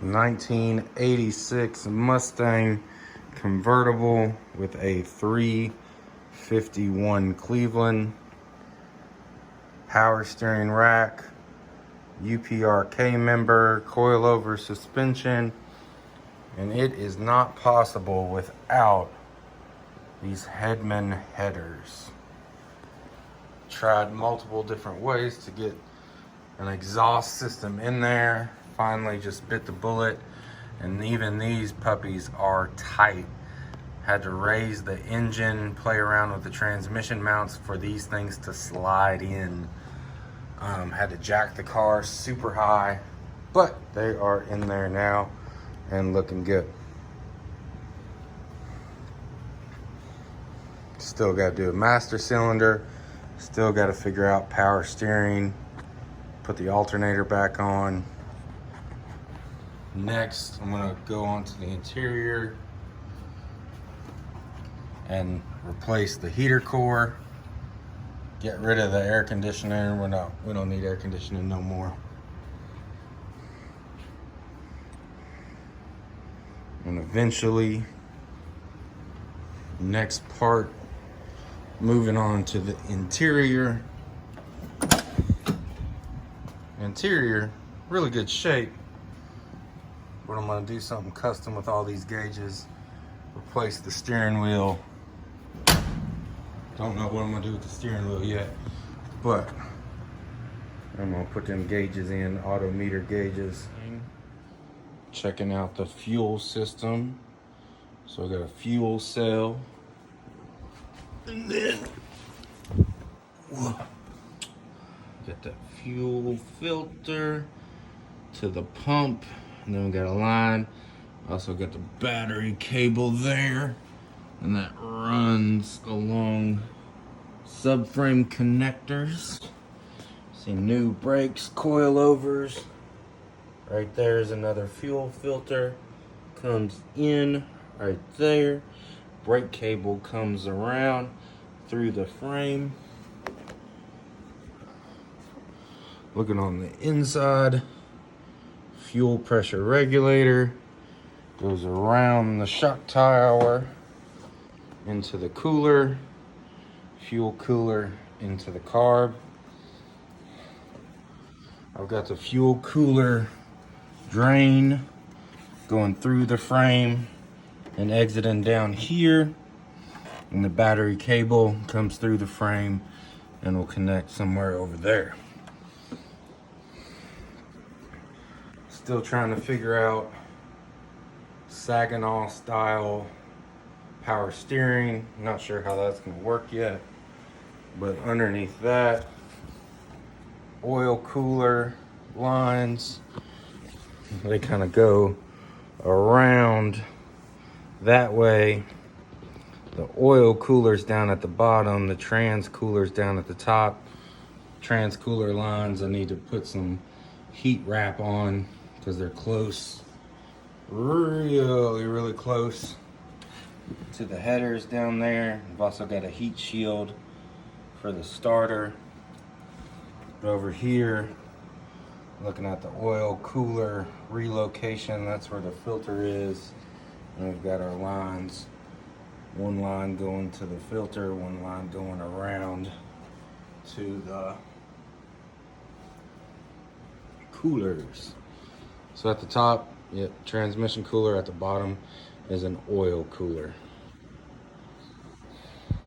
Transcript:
1986 Mustang convertible with a 351 Cleveland, power steering rack, UPRK member, coilover suspension, and it is not possible without these Hedman headers. Tried multiple different ways to get an exhaust system in there. Finally just bit the bullet, and even these puppies are tight. Had to raise the engine, play around with the transmission mounts for these things to slide in. Had to jack the car super high, but they are in there now and looking good. Still got to do a master cylinder, still got to figure out power steering, put the alternator back on. Next, I'm gonna go onto the interior and replace the heater core, get rid of the air conditioner. We don't need air conditioning no more. And eventually, next part, moving on to the interior. Interior, really good shape. But I'm gonna do something custom with all these gauges. Replace the steering wheel. Don't know what I'm gonna do with the steering wheel yet, but I'm gonna put them gauges in, auto meter gauges. Checking out the fuel system. So I got a fuel cell. And then get that fuel filter to the pump, and then we got a line. Also got the battery cable there, and that runs along subframe connectors. See new brakes, coilovers. Right there is another fuel filter. Comes in right there. Brake cable comes around through the frame. Looking on the inside, fuel pressure regulator goes around the shock tower into the cooler, fuel cooler into the carb. I've got the fuel cooler drain going through the frame and exiting down here, and the battery cable comes through the frame and will connect somewhere over there. Still trying to figure out Saginaw style power steering. Not sure how that's gonna work yet, but underneath that, oil cooler lines, they kind of go around that way. The oil cooler's down at the bottom, the trans cooler's down at the top. Trans cooler lines, I need to put some heat wrap on because they're close, really close to the headers down there. I've also got a heat shield for the starter. But over here, looking at the oil cooler relocation, that's where the filter is. And we've got our lines. One line going to the filter, one line going around to the coolers. So at the top, yep, transmission cooler. At the bottom is an oil cooler.